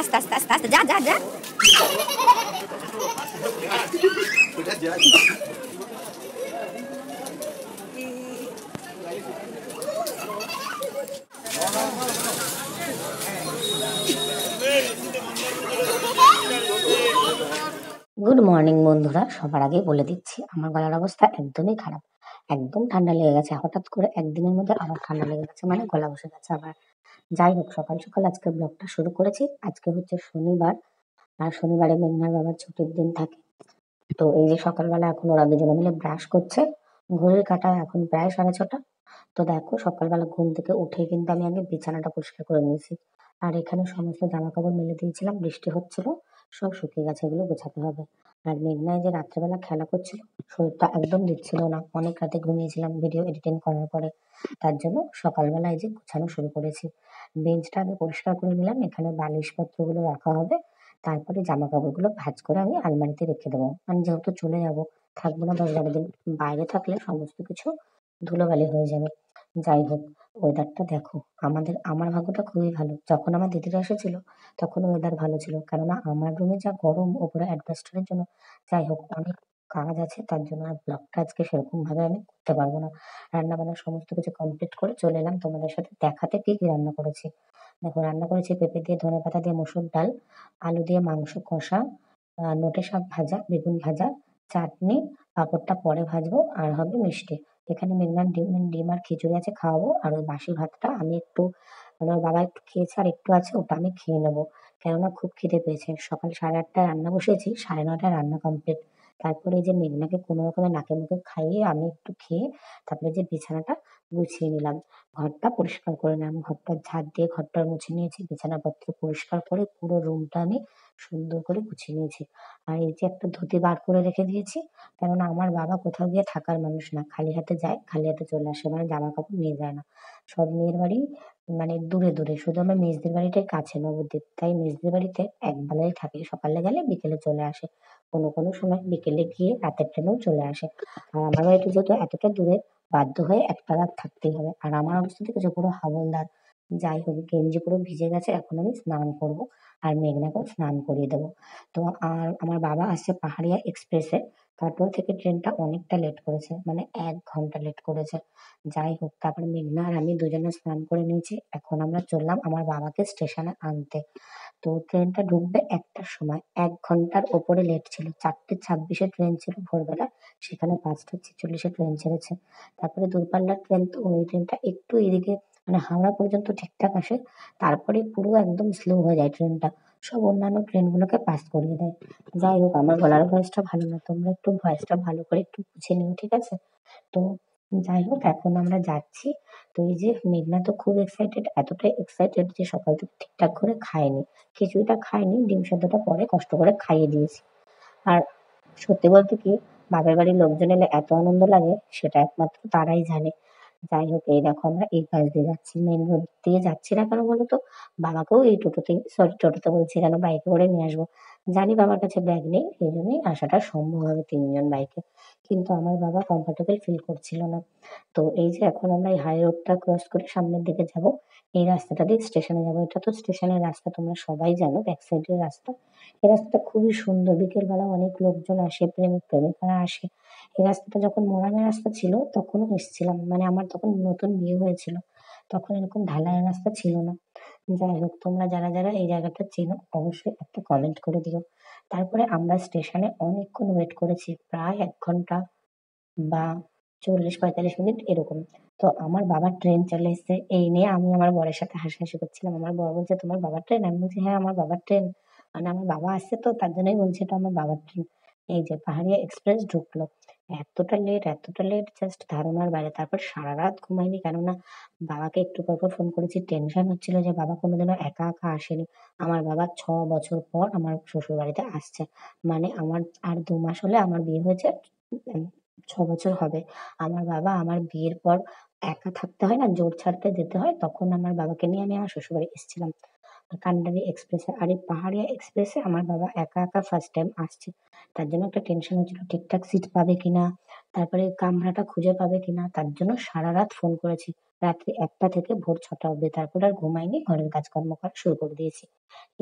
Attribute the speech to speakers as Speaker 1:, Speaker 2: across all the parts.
Speaker 1: আস্তে আস্তে আস্তে আস্তে যা যা যা। গুড মর্নিং বন্ধুরা, সবার আগে বলে দিচ্ছি আমার গলার অবস্থা একদমই খারাপ, একদম ঠান্ডা লেগে গেছে। হঠাৎ করে একদিনের মধ্যে আবার ঠান্ডা লেগে গেছে, মানে গলা বসে গেছে আবার। যাই হোক, সকাল সকাল আজকে ব্লগটা শুরু করেছি। আজকে হচ্ছে শনিবার, আর শনিবারে মেঘনার বাবার ছুটির দিন থাকে। তো এই যে সকালবেলা এখন ওরা দুজনে মিলে ব্রাশ করছে, ঘড়ির কাঁটায় এখন প্রায় 6:30। তো দেখো, সকালবেলা ঘুম থেকে উঠে কিন্তু আমি আগে বিছানাটা পরিষ্কার করে নিয়েছি। আর এখানে সমস্ত জামা কাপড় মেলে দিয়েছিলাম, বৃষ্টি হচ্ছিল, সব শুকিয়ে গেছে, এগুলো গোছাতে হবে। আর মেঘনায় যে রাত্রেবেলা খেলা করছিল, শরীরটা একদম দিচ্ছিল না, অনেক রাতে ঘুমিয়েছিলাম ভিডিও এডিটিং করার পরে। তার জন্য সকালবেলা এই যে গোছানো শুরু করেছি। বেঞ্চটা আগে পরিষ্কার করে নিলাম, এখানে বালিশপত্রগুলো রাখা হবে। তারপরে জামা কাপড়গুলো ভাঁজ করে আমি আলমারিতে রেখে দেবো, আমি যেহেতু চলে যাব, থাকবো না 10-12 দিন। বাইরে থাকলে সমস্ত কিছু ধুলোবালি হয়ে যাবে। যাই হোক, ওয়েদারটা দেখো, আমার ভাগ্যটা খুবই ভালো। যখন আমার দিদিরা এসেছিল তখন ওয়েদার ভালো ছিল, কেননা আমার রুমে যা গরম ওপরে অ্যাডভেস্টারের জন্য। যাই হোক, অনেক কাজ আছে, তার জন্য আর ব্লগটা আজকে সেরকম ভাবে আমি করতে পারবো না। রান্না বান্না সমস্ত কিছু কমপ্লিট করে চলে এলাম তোমাদের সাথে দেখাতে কি কি রান্না করেছি। দেখো, রান্না করেছি পেঁপে দিয়ে, ধনেপাতা দিয়ে মসুর ডাল, আলু দিয়ে মাংস কষা, নোটে শাক ভাজা, বেগুন ভাজা, চাটনি, পাঁপড়টা পরে ভাজবো, আর হবে মিষ্টি। এখানে মেঘনার ডিম আর খিচুড়ি আছে, খাওয়াবো। আর ওই বাসি ভাতটা আমি একটু, আমার বাবা একটু খেয়েছে আর একটু আছে, ওটা আমি খেয়ে নেবো, কেননা খুব খিদে পেয়েছে। সকাল 8:30টায় রান্না বসিয়েছি, 9:30টায় রান্না কমপ্লিট। তারপরে এই যে মেঘনাকে কোনো রকমের নাকে মুখে খাইয়ে আমি একটু খেয়ে তারপরে যে বিছানাটা গুছিয়ে নিলাম, ঘরটা পরিষ্কার করে নিলাম, ঘরটা ঝাড় দিয়ে ঘরটা মুছে নিয়েছি, বিছানাপত্র পরিষ্কার করে পুরো রুমটা আমি সুন্দর করে গুছিয়ে নিয়েছি। আর এই যে একটা ধুতি বার করে রেখে দিয়েছি, কেননা আমার বাবা কোথাও গিয়ে থাকার মানুষ না, খালি হাতে যায় খালি হাতে চলে আসে, মানে জামা কাপড় নিয়ে যায় না। সব মেয়ের বাড়ি মানে দূরে দূরে, শুধু আমার মেজদির বাড়িটাই কাছে নবদ্বীপ, তাই মেজদির বাড়িতে একবেলাই থাকে, সকালে গেলে বিকেলে চলে আসে, কোনো কোনো সময় বিকেলে গিয়ে রাতের ট্রেনেও চলে আসে। আর আমার বাড়িটা যেহেতু এতটা দূরে, বাধ্য হয়ে একটা রাত থাকতেই হবে। আর আমার অবস্থা দেখেছো, পুরো হাবলদার। যাই হোক, গেঞ্জি পুরো ভিজে গেছে, এখন আমি স্নান করব, আর মেঘনাকেও স্নান করিয়ে দেবো। তো আর আমার বাবা আসছে পাহাড়িয়া এক্সপ্রেসে, কাটোয়া থেকে ট্রেনটা অনেকটা লেট করেছে, মানে 1 ঘন্টা লেট করেছে। যাই হোক, তারপরে মেঘনা আর আমি দুজনে স্নান করে নিয়েছি, এখন আমরা চললাম আমার বাবাকে স্টেশনে আনতে। তো ট্রেনটা ঢুকবে 1টার সময়, 1 ঘন্টার ওপরে লেট ছিল। 4:26-এ ট্রেন ছিল ভোরবেলা, সেখানে 5:46-এ ট্রেন ছেড়েছে। তারপরে দূরপাল্লার ট্রেন, তো ওই ট্রেনটা একটু এদিকে মানে হাওড়া পর্যন্ত ঠিকঠাক আসে, তারপরে পুরো একদম স্লো হয়ে যায় ট্রেনটা, সব অন্যান্য ট্রেনগুলোকে পাস করিয়ে দেয়। যাই হোক, আমার গলার ভয়েসটা ভালো না, তোমরা একটু ভয়েসটা ভালো করে একটু বুঝে নিও, ঠিক আছে? তো যাই হোক, এখন আমরা যাচ্ছি। তো এই যে মেঘনা তো খুব এক্সাইটেড, এতটাই এক্সাইটেড যে সকাল থেকে ঠিকঠাক করে খায়নি, খিচুড়িটা খায়নি, ডিম সেদ্ধটা পরে কষ্ট করে খাইয়ে দিয়েছি। আর সত্যি বলতে কি, বাপের বাড়ির লোকজন এলে এত আনন্দ লাগে, সেটা একমাত্র তারাই জানে। যাই হোক, এই দেখো আমরা এই পাশ দিয়ে যাচ্ছি, মেন রোড দিয়ে যাচ্ছি না কেন বলো তো, বাবাকেও এই টোটোতেই, সরি টোটোতে বলছি কেন, বাইকে করে নিয়ে আসবো। জানি বাবার কাছে ব্যাগ নেই, এই জন্যই আসাটা সম্ভব হবে 3জন বাইকে, কিন্তু আমার বাবা কমফোর্টেবল ফিল করছিল না। তো এই যে এখন আমরা এই হাই রোডটা ক্রস করে সামনের দিকে যাব, এই রাস্তাটা দিয়ে স্টেশনে যাবো। এটা তো স্টেশনের রাস্তা, তোমরা সবাই জানো, ব্যাক সাইডের রাস্তা। এই রাস্তাটা খুবই সুন্দর, বিকেলবেলা অনেক লোকজন আসে, প্রেমিক প্রেমিকারা আসে। এই রাস্তাটা যখন মোরামের রাস্তা ছিল তখনও এসেছিলাম, মানে আমার তখন নতুন বিয়ে হয়েছিল, তখন এরকম ঢালাই রাস্তা ছিল না। যাই হোক, তোমরা যারা যারা এই জায়গাটা চেনো অবশ্যই একটা কমেন্ট করে দিও। তারপরে আমরা স্টেশনে অনেকক্ষণ ওয়েট করেছি, প্রায় 1 ঘন্টা বা 40-45 মিনিট এরকম। তো আমার বাবার ট্রেন চলে এসেছে, এই নিয়ে আমি আমার বরের সাথে হাসাহাসি করছিলাম। আমার বর বলছে, তোমার বাবার ট্রেন? আমি বলছি, হ্যাঁ আমার বাবার ট্রেন, মানে আমার বাবা আসছে তো তার জন্যই বলছি এটা আমার বাবার ট্রেন। এই যে পাহাড়িয়া এক্সপ্রেস ঢুকলো, এতটা লেট জাস্ট ধারণার বাইরে। তারপর সারা রাত ঘুমাইনি, কেননা বাবাকে একটু পর পর ফোন করেছি, টেনশন হচ্ছিল যে বাবা কোনোদিনও একা একা আসেনি। আমার বাবা 6 বছর পর আমার শ্বশুর বাড়িতে আসছে, মানে আমার আর 2 মাস হলে আমার বিয়ে হয়েছে, 6 বছর হবে। আমার বাবা আমার বিয়ের পর একা থাকতে হয় না, জোর ছাড়তে যেতে হয়, তখন আমার বাবাকে নিয়ে আমি আমার শ্বশুরবাড়ি এসেছিলাম কান্ডারি এক্সপ্রেসে। আর এই পাহাড়িয়া এক্সপ্রেসে আমার বাবা একা একা ফার্স্ট টাইম আসছে, তার জন্য একটা টেনশন হচ্ছিল ঠিকঠাক সিট পাবে কিনা, তারপরে কামরাটা খুঁজে পাবে কিনা তার জন্য সারা রাত ফোন করেছি। রাত্রি ১টা থেকে ভোর ৬টা অব্দি। তারপর আর ঘুমাইনি, ঘরের কাজকর্ম করা শুরু করে দিয়েছি।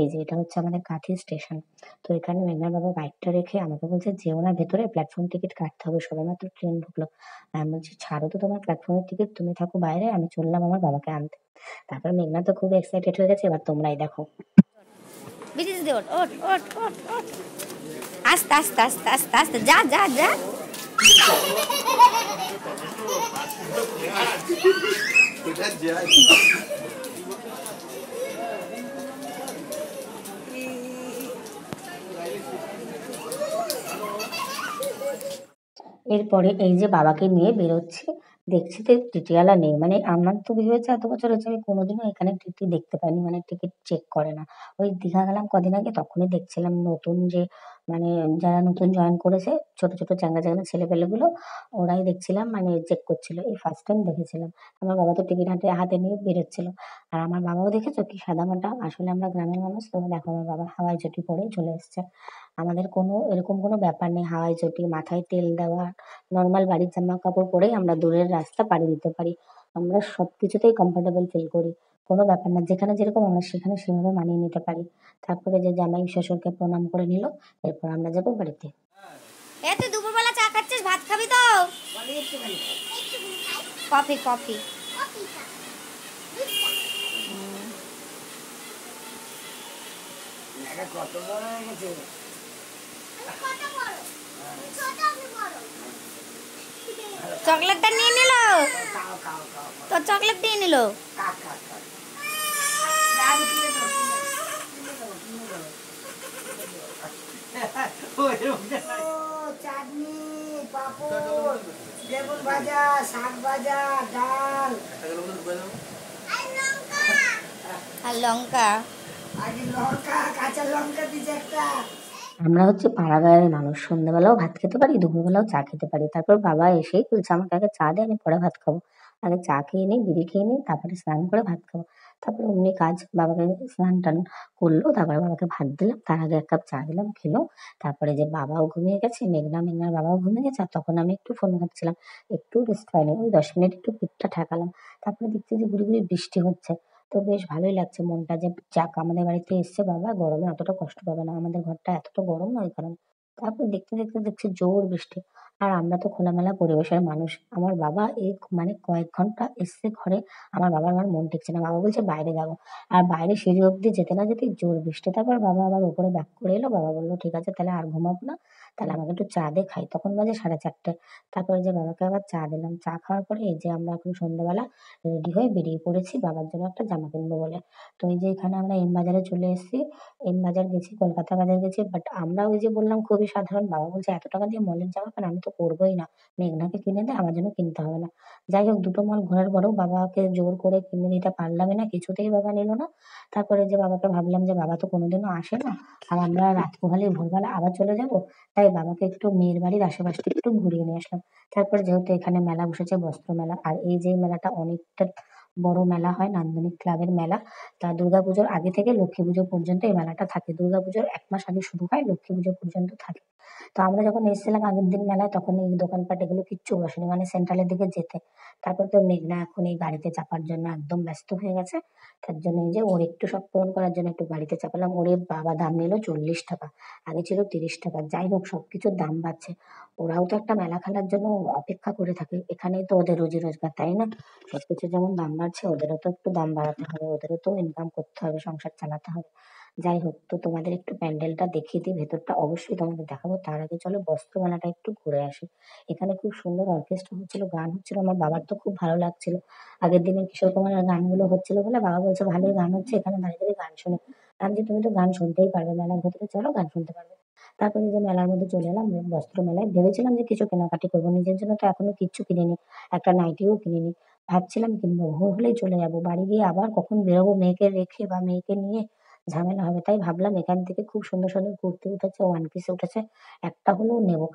Speaker 1: এই যে এটা হচ্ছে আমাদের কাঁথি স্টেশন। তো এখানে মেঘনার বাবা বাইকটা রেখে আমাকে বলছে, "যেও না ভেতরে, প্ল্যাটফর্ম টিকিট কাটতে হবে। সবেমাত্র ট্রেন ঢুকলো।" আমি বলছি, "ছাড়ো তো তোমার প্ল্যাটফর্মের টিকিট, তুমি থাকো বাইরে, আমি চললাম আমার বাবাকে আনতে।" তারপরে মেঘনা তো খুব এক্সাইটেড হয়ে গেছে, এবার তোমরাই দেখো।
Speaker 2: বিচিস দে, ওঠ ওঠ ওঠ ওঠ ওঠ, আস্তে আস্তে আস্তে আস্তে আস্তে, যা যা যা।
Speaker 1: এরপরে এই যে বাবাকে নিয়ে বেরোচ্ছি, দেখছি তো টিটিওয়ালা নেই। মানে আমার তো বিয়ে হয়েছে এত বছর হয়েছে, আমি কোনোদিনও এখানে টিটি দেখতে পাইনি, মানে টিকিট চেক করে না। ওই দীঘা গেলাম কদিন আগে, তখনই দেখছিলাম নতুন যে মানে যারা নতুন জয়েন করেছে, ছোট ছোট চ্যাংড়া চ্যাংড়া ছেলেপেলেগুলো, ওরাই দেখছিলাম মানে চেক করছিল। এই ফার্স্ট টাইম দেখেছিলাম। আমার বাবা তো টিকিট হাতে হাতে নিয়ে বেরোচ্ছিল। আর আমার বাবাও দেখেছো কি সাদামাটা, আসলে আমরা গ্রামের মানুষ তো। দেখো আমার বাবা হাওয়াই চটি পরেই চলে এসছে। আমাদের কোনো এরকম কোনো ব্যাপার নেই, হাওয়াই চটি, মাথায় তেল দেওয়া, নরমাল বাড়ির জামা কাপড় পরেই আমরা দূরের রাস্তা পাড়ি দিতে পারি। আমরা সবকিছুতেই কমফোর্টেবল ফিল করি। কোনো ব্যাপার না, যেখানে যেরকম আমরা সেখানে সেভাবে মানিয়ে নিতে পারি। তারপরে যে জামাই শ্বশুরকে প্রণাম করে নিল, এরপর আমরা যাবো বাড়িতে।
Speaker 2: এ তুই দুপুরবেলা চা খাচ্ছিস, ভাত খাবি তো? Coffee coffee. চকলেটটা নিয়ে নিল, তো চকলেট দিয়ে নিল।
Speaker 3: চাটনি, পাপড়, বেগুন ভাজা, শাক ভাজা, ডাল
Speaker 2: আর লঙ্কা।
Speaker 3: আর লঙ্কা, কাঁচা লঙ্কা দিচ্ছে একটা।
Speaker 1: আমরা হচ্ছে পাড়া গাঁয়ের মানুষ, সন্ধ্যাবেলাও ভাত খেতে পারি, দুপুরবেলাও চা খেতে পারি। তারপর বাবা এসেই বলছে, "আমাকে আগে চা দে, আমি পরে ভাত খাবো। আগে চা খেয়ে নিই, বিড়ি খেয়ে নিই, তারপরে স্নান করে ভাত খাবো।" তারপরে অমনি কাজ, বাবাকে স্নান টান করলো, তারপরে বাবাকে ভাত দিলাম, তার আগে ১ কাপ চা দিলাম, খেলো। তারপরে যে বাবাও ঘুমিয়ে গেছে, মেঘনার বাবাও ঘুমিয়ে গেছে, আর তখন আমি একটু ফোন ঘাঁটছিলাম। একটু রেস্ট পাইনি, ওই ১০ মিনিট একটু পিঠটা ঠেকালাম। তারপরে দেখছি যে গুড়ি গুড়ি বৃষ্টি হচ্ছে। তো বেশ ভালোই লাগছে মনটা, যে যাক আমাদের বাড়িতে এসছে বাবা, গরমে অতটা কষ্ট পাবে না। আমাদের ঘরটা এতটা গরম না, ওই কারণে। তারপর দেখতে দেখতে দেখছি জোর বৃষ্টি। আর আমরা তো খোলামেলা পরিবেশের মানুষ। আমার বাবা এই মানে কয়েক ঘন্টা এসছে ঘরে, আমার বাবার আমার মন টিকছে না। বাবা বলছে বাইরে যাবো। আর বাইরে সিঁড়ি অব্দি যেতে না যেতেই জোর বৃষ্টি। তারপর বাবা আবার উপরে ব্যাক করে এলো। বাবা বলল, "ঠিক আছে তাহলে আর ঘুমাবো না। তাহলে আমাকে একটু চা দে খাই।" তখন বাজে ৪:৩০। তারপরে যে বাবাকে আবার চা দিলাম। চা খাওয়ার পরে এই যে আমরা এখন সন্ধ্যাবেলা রেডি হয়ে বেরিয়ে পড়েছি বাবার জন্য একটা জামা কিনবো বলে। তো এই যে এখানে আমরা এম বাজারে চলে এসেছি। এম বাজার গেছি, কলকাতা বাজার গেছি। বাট আমরা ওই যে বললাম খুবই সাধারণ। বাবা বলছে, "এত টাকা দিয়ে মলের জামা কেন? আমি তো পরবোই না। মেঘনাকে কিনে দে, আমার জন্য কিনতে হবে না।" যাই হোক, দুটো মল ঘোরার পরেও বাবাকে জোর করে কিনে দিতে পারলামই না। কিছুতেই বাবা নিল না। তারপরে যে বাবাকে ভাবলাম যে বাবা তো কোনোদিনও আসে না। আর আমরা রাত পোহালেই ভোরবেলা আবার চলে যাবো। তাই বাবাকে একটু মেয়ের বাড়ির আশেপাশটা একটু ঘুরিয়ে নিয়ে আসলাম। তারপর যেহেতু এখানে মেলা বসেছে, বস্ত্র মেলা। আর এই যে মেলাটা অনেকটা বড় মেলা হয়, নান্দনিক ক্লাবের মেলা। তা দুর্গাপুজোর আগে থেকে লক্ষ্মী পুজো পর্যন্ত এই মেলাটা থাকে। দুর্গাপুজোর ১ মাস আগে শুরু হয়, লক্ষ্মী পুজো পর্যন্ত থাকে। তো আমরা যখন এসেছিলাম আগের দিন মেলায়, তখন এই দোকানপাট এগুলো কিচ্ছু বসেনি, মানে সেন্ট্রালের দিকে যেতে। তারপর তো মেঘনা এখন এই গাড়িতে চাপার জন্য একদম ব্যস্ত হয়ে গেছে। তার জন্য এই যে ওর একটু শখ পূরণ করার জন্য একটু গাড়িতে চাপালাম। ওরে বাবা, দাম নিল ৪০ টাকা। আগে ছিল ৩০ টাকা। যাই হোক, সবকিছুর দাম বাড়ছে। ওরাও তো একটা মেলা খেলার জন্য অপেক্ষা করে থাকে। এখানেই তো ওদের রুজি রোজগার, তাই না? সবকিছুর যেমন দাম বাড়ছে, ওদেরও তো একটু দাম বাড়াতে হবে। ওদেরও তো ইনকাম করতে হবে, সংসার চালাতে হবে। যাই হোক, তো তোমাদের একটু প্যান্ডেলটা দেখিয়ে দিই, ভেতরটা অবশ্যই তোমাদের দেখাবো। তার আগে চলো বস্ত্র মেলাটা একটু ঘুরে আসি। এখানে খুব সুন্দর অর্কেস্ট্রা হচ্ছিল, গান হচ্ছিল। আমার বাবার তো খুব ভালো লাগছিল। আগের দিনের কিশোর কুমারের গানগুলো হচ্ছিল বলে বাবা বলছে, "ভালোই গান হচ্ছে, এখানে দাঁড়িয়ে দাঁড়িয়ে গান শুনি।" আমি যে, "তুমি তো গান শুনতেই পারবে, মেলার ভেতরে চলো, গান শুনতে পারবে।" তারপরে যে মেলার মধ্যে চলে এলাম, বস্ত্র মেলায়। ভেবেছিলাম যে কিছু কেনাকাটি করবো, নিজের জন্য তো এখনো কিচ্ছু কিনিনি। একটা নাইটিও কিনিনি। ভাবছিলাম কিনবো, ভোর হলেই চলে যাবো। বাড়ি গিয়ে আবার কখন বেরোবো মেয়েকে রেখে বা মেয়েকে নিয়ে, ঝামেলা হবে। তাই ভাবলাম এখান থেকে খুব সুন্দর সুন্দর কুর্তি উঠেছে, ওয়ান পিস উঠেছে, একটা হলেও নেবো।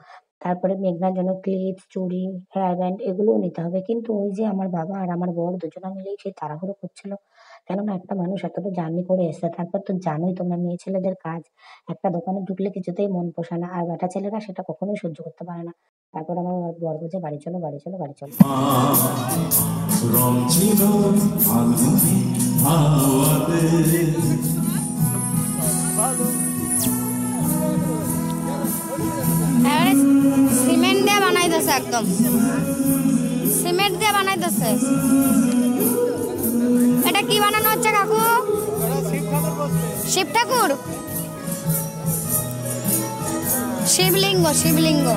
Speaker 1: তারপরে মেঘনার জন্য ক্লিপস, চুড়ি, হেয়ার ব্যান্ড এগুলোও নিতে হবে। কিন্তু ওই যে আমার বাবা আর আমার বর দুজনা মিলেই সেই তাড়াহুড়ো করছিল। কেননা একটা মানুষ এতটা জার্নি করে এসছে, তারপর তো জানোই তোমরা মেয়ে ছেলেদের কাজ, একটা দোকানে ঢুকলে কিছুতেই মন পোষায় না, আর বেটা ছেলেরা সেটা কখনোই সহ্য করতে পারে না। তারপর আমার বর বলছে বাড়ি চলো, বাড়ি চলো, বাড়ি চলো।
Speaker 4: রং ছিল ফাল্গুনি হাওয়াতে।
Speaker 2: এবারে সিমেন্ট দিয়ে বানাইতেছে, একদম সিমেন্ট দিয়ে বানাইতেছে। এটা কি বানানো হচ্ছে কাকু? শিব ঠাকুর, শিবলিঙ্গ, শিবলিঙ্গ।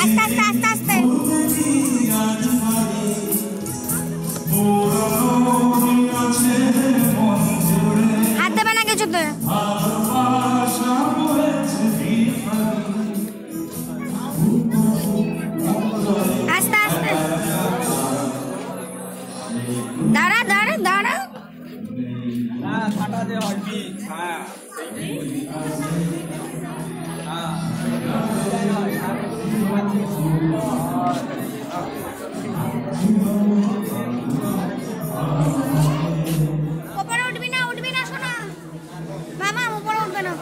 Speaker 2: আস্তে আস্তে আস্তে আস্তে। হাত দেবে না কিছুতে। আস্তে আস্তে, দাঁড়া দাঁড়া দাঁড়া। উপরে উঠবি না, উঠবি না শোনা মামা, উপরে উঠবে না।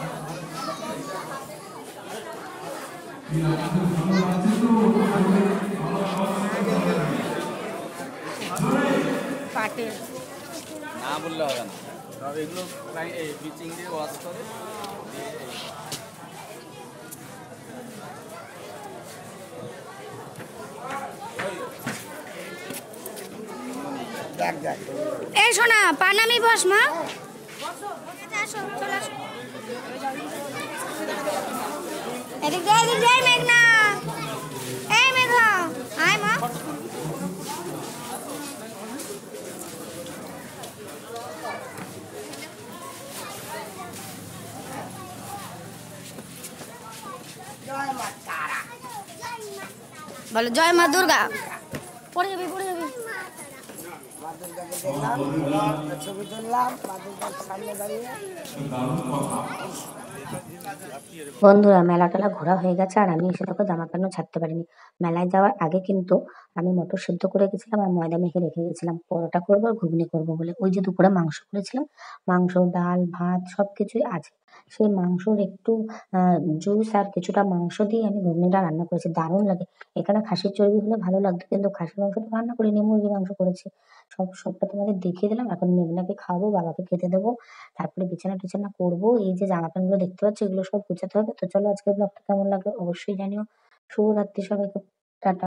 Speaker 2: পাটিল
Speaker 5: না বললে হবে না, তবে এগুলো প্রায় এই ব্লিচিং দিয়ে ওয়াশ করে
Speaker 2: এই শোনা পানামি বস মা। আসো, চলে আসো। এদিক দিয়ে, এদিক দিয়ে মেঘনা। এই মেঘা, আয় মা। বলো জয় মা দুর্গা। পড়ে যাবি, পড়ে যাবি।
Speaker 3: মা দুর্গাকে দেখলাম, ছবি তুললাম মা দুর্গার সামনে দাঁড়িয়ে।
Speaker 1: বন্ধুরা মেলা টেলা ঘোরা হয়ে গেছে, আর আমি এসে দেখো জামা প্যান্টও ছাড়তে পারিনি। মেলায় যাওয়ার আগে কিন্তু আমি মটর সিদ্ধ করে গেছিলাম আর ময়দা মেখে রেখে গেছিলাম পরোটা করবো আর ঘুগনি করবো বলে। ওই যে দুপুরে মাংস করেছিলাম, মাংস, ডাল, ভাত সবকিছুই আছে। সেই মাংসর একটু জুস আর কিছুটা মাংস দিয়ে আমি ঘুগনিটা রান্না করেছি, দারুণ লাগে। এখানে খাসির চর্বি হলে ভালো লাগতো, কিন্তু খাসির মাংস তো রান্না করিনি, মুরগি মাংস করেছি। সবটা তোমাদের দেখিয়ে দিলাম। এখন মেঘনাকে খাওয়াবো, বাবাকে খেতে দেবো, তারপরে বিছানা টিছানা করবো। এই যে জামা প্যান্ট গুলো দেখতে পাচ্ছ এগুলো সব গুছাতে হবে। তো চলো আজকের ব্লগটা কেমন লাগলো অবশ্যই জানিও। শুভরাত্রি সবাইকে, টাটা।